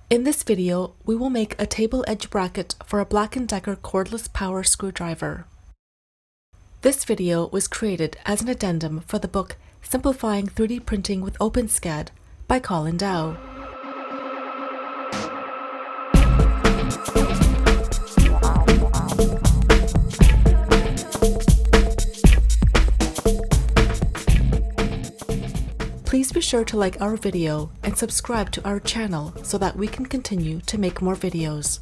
In this video, we will make a table edge bracket for a Black & Decker cordless power screwdriver. This video was created as an addendum for the book Simplifying 3D Printing with OpenSCAD by Colin Dow. Please be sure to like our video and subscribe to our channel so that we can continue to make more videos.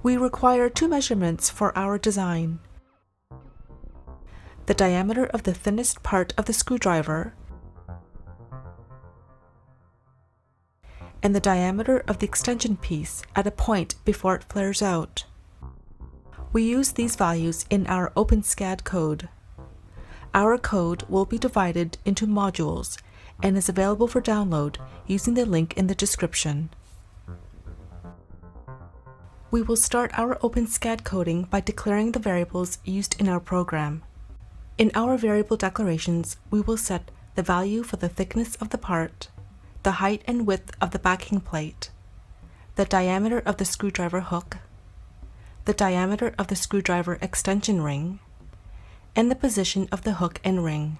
We require two measurements for our design: the diameter of the thinnest part of the screwdriver and the diameter of the extension piece at a point before it flares out. We use these values in our OpenSCAD code. Our code will be divided into modules and is available for download using the link in the description. We will start our OpenSCAD coding by declaring the variables used in our program. In our variable declarations, we will set the value for the thickness of the part, the height and width of the backing plate, the diameter of the screwdriver hook, the diameter of the screwdriver extension ring, and the position of the hook and ring.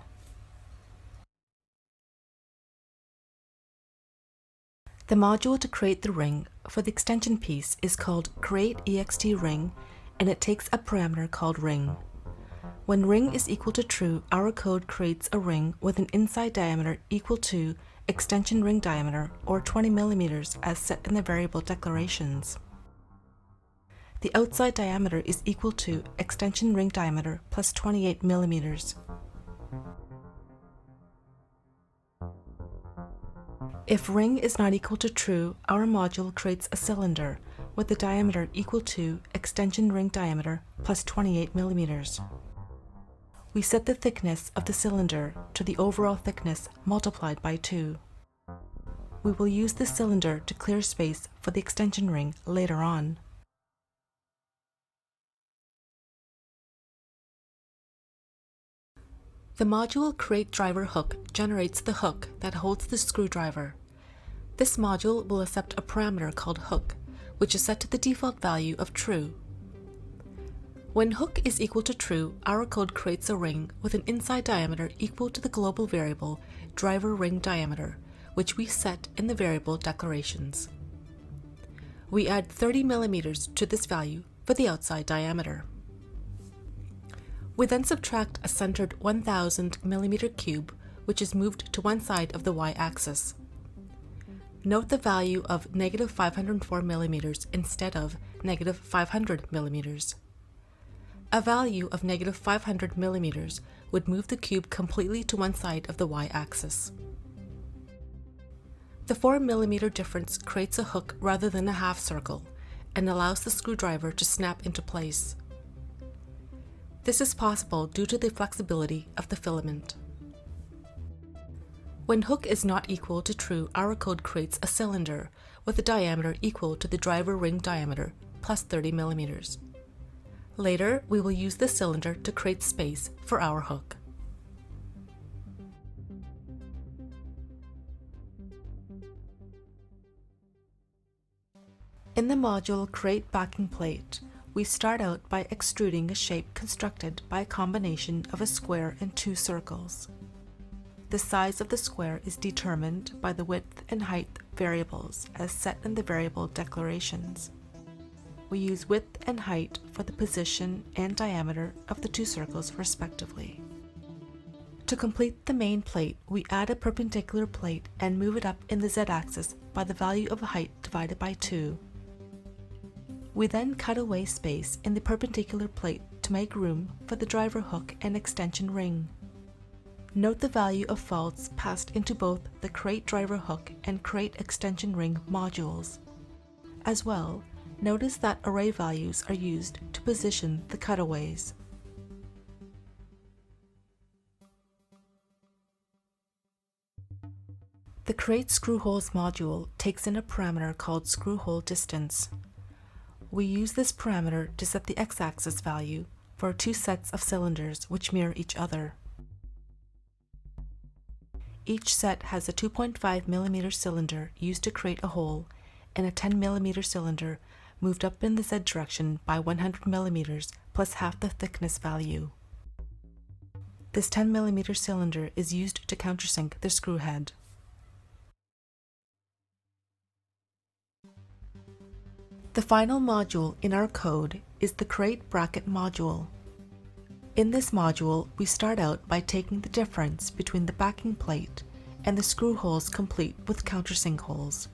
The module to create the ring for the extension piece is called create_ext ring, and it takes a parameter called ring. When ring is equal to true, our code creates a ring with an inside diameter equal to extension ring diameter, or 20 millimeters as set in the variable declarations. The outside diameter is equal to extension ring diameter plus 28 millimeters. If ring is not equal to true, our module creates a cylinder with the diameter equal to extension ring diameter plus 28 millimeters. We set the thickness of the cylinder to the overall thickness multiplied by 2. We will use the cylinder to clear space for the extension ring later on. The module createDriverHook generates the hook that holds the screwdriver. This module will accept a parameter called hook, which is set to the default value of true. When hook is equal to true, our code creates a ring with an inside diameter equal to the global variable driver ring diameter, which we set in the variable declarations. We add 30 millimeters to this value for the outside diameter. We then subtract a centered 1000 millimeter cube, which is moved to one side of the y-axis. Note the value of negative 504 millimeters instead of negative 500 millimeters. A value of negative 500 millimeters would move the cube completely to one side of the y-axis. The 4 millimeter difference creates a hook rather than a half circle and allows the screwdriver to snap into place. This is possible due to the flexibility of the filament. When hook is not equal to true, our code creates a cylinder with a diameter equal to the driver ring diameter plus 30 millimeters. Later, we will use the cylinder to create space for our hook. In the module Create Backing Plate, we start out by extruding a shape constructed by a combination of a square and two circles. The size of the square is determined by the width and height variables as set in the variable declarations. We use width and height for the position and diameter of the two circles respectively. To complete the main plate, we add a perpendicular plate and move it up in the z-axis by the value of height divided by 2. We then cut away space in the perpendicular plate to make room for the driver hook and extension ring. Note the value of faults passed into both the Create Driver Hook and Create Extension Ring modules. As well, notice that array values are used to position the cutaways. The Create Screw Holes module takes in a parameter called screw hole distance. We use this parameter to set the x-axis value for two sets of cylinders which mirror each other. Each set has a 2.5mm cylinder used to create a hole and a 10mm cylinder moved up in the Z direction by 100mm plus half the thickness value. This 10mm cylinder is used to countersink the screw head. The final module in our code is the Create Bracket module. In this module, we start out by taking the difference between the backing plate and the screw holes complete with countersink holes.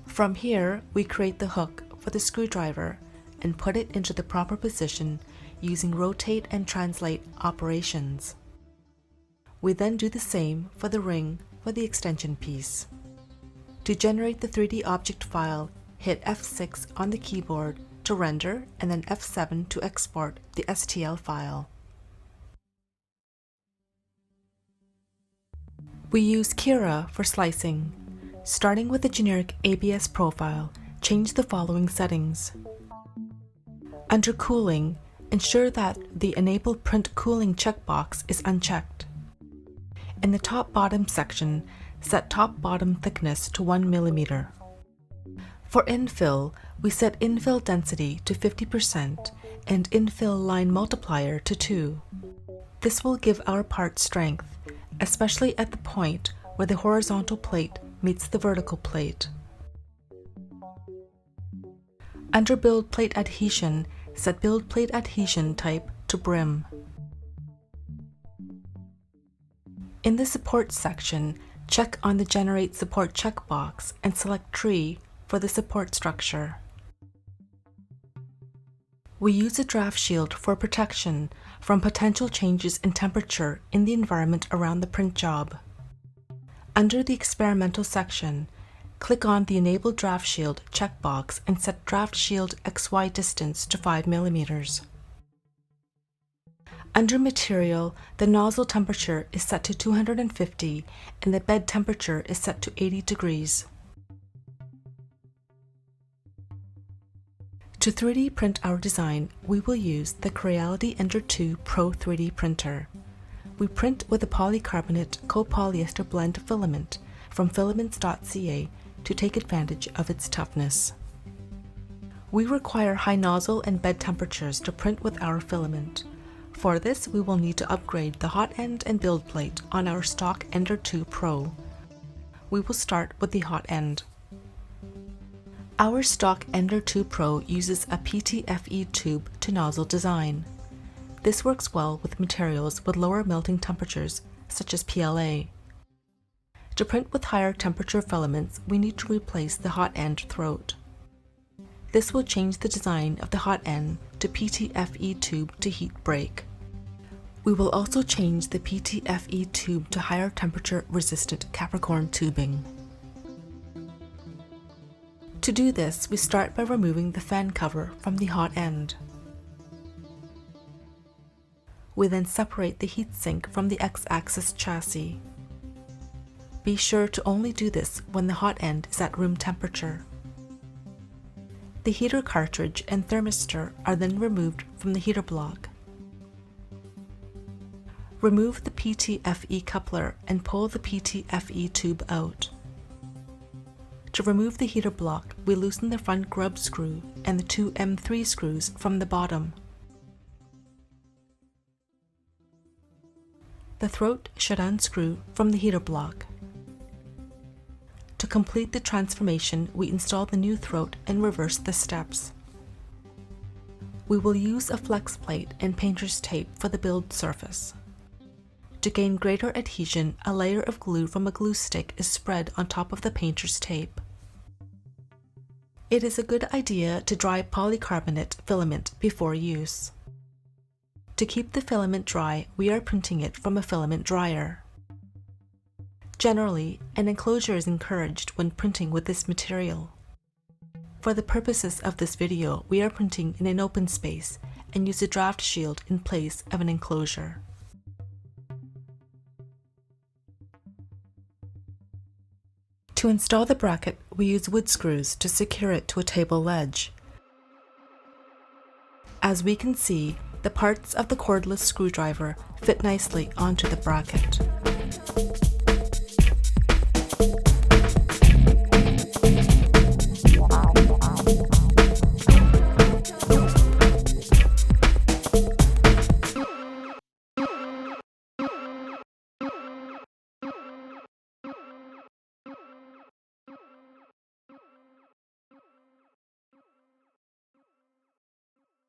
From here, we create the hook for the screwdriver and put it into the proper position using rotate and translate operations. We then do the same for the ring for the extension piece. To generate the 3D object file, hit F6 on the keyboard to render and then F7 to export the STL file. We use Cura for slicing. Starting with the generic ABS profile, change the following settings. Under Cooling, ensure that the Enable Print Cooling checkbox is unchecked. In the top-bottom section, set top-bottom thickness to 1mm. For infill, we set infill density to 50% and infill line multiplier to 2. This will give our part strength, especially at the point where the horizontal plate meets the vertical plate. Under Build Plate Adhesion, set Build Plate Adhesion type to Brim. In the Support section, check on the Generate Support checkbox and select Tree for the support structure. We use a draft shield for protection from potential changes in temperature in the environment around the print job. Under the Experimental section, click on the Enable Draft Shield checkbox and set Draft Shield XY distance to 5mm. Under Material, the nozzle temperature is set to 250 and the bed temperature is set to 80 degrees. To 3D print our design, we will use the Creality Ender 2 Pro 3D printer. We print with a polycarbonate copolyester blend filament from filaments.ca to take advantage of its toughness. We require high nozzle and bed temperatures to print with our filament. For this, we will need to upgrade the hot end and build plate on our stock Ender 2 Pro. We will start with the hot end. Our stock Ender 2 Pro uses a PTFE tube to nozzle design. This works well with materials with lower melting temperatures, such as PLA. To print with higher temperature filaments, we need to replace the hot end throat. This will change the design of the hot end to PTFE tube to heat break. We will also change the PTFE tube to higher temperature resistant Capricorn tubing. To do this, we start by removing the fan cover from the hot end. We then separate the heatsink from the X-axis chassis. Be sure to only do this when the hot end is at room temperature. The heater cartridge and thermistor are then removed from the heater block. Remove the PTFE coupler and pull the PTFE tube out. To remove the heater block, we loosen the front grub screw and the two M3 screws from the bottom. The throat should unscrew from the heater block. To complete the transformation, we install the new throat and reverse the steps. We will use a flex plate and painter's tape for the build surface. To gain greater adhesion, a layer of glue from a glue stick is spread on top of the painter's tape. It is a good idea to dry polycarbonate filament before use. To keep the filament dry, we are printing it from a filament dryer. Generally, an enclosure is encouraged when printing with this material. For the purposes of this video, we are printing in an open space and use a draft shield in place of an enclosure. To install the bracket, we use wood screws to secure it to a table ledge. As we can see, the parts of the cordless screwdriver fit nicely onto the bracket.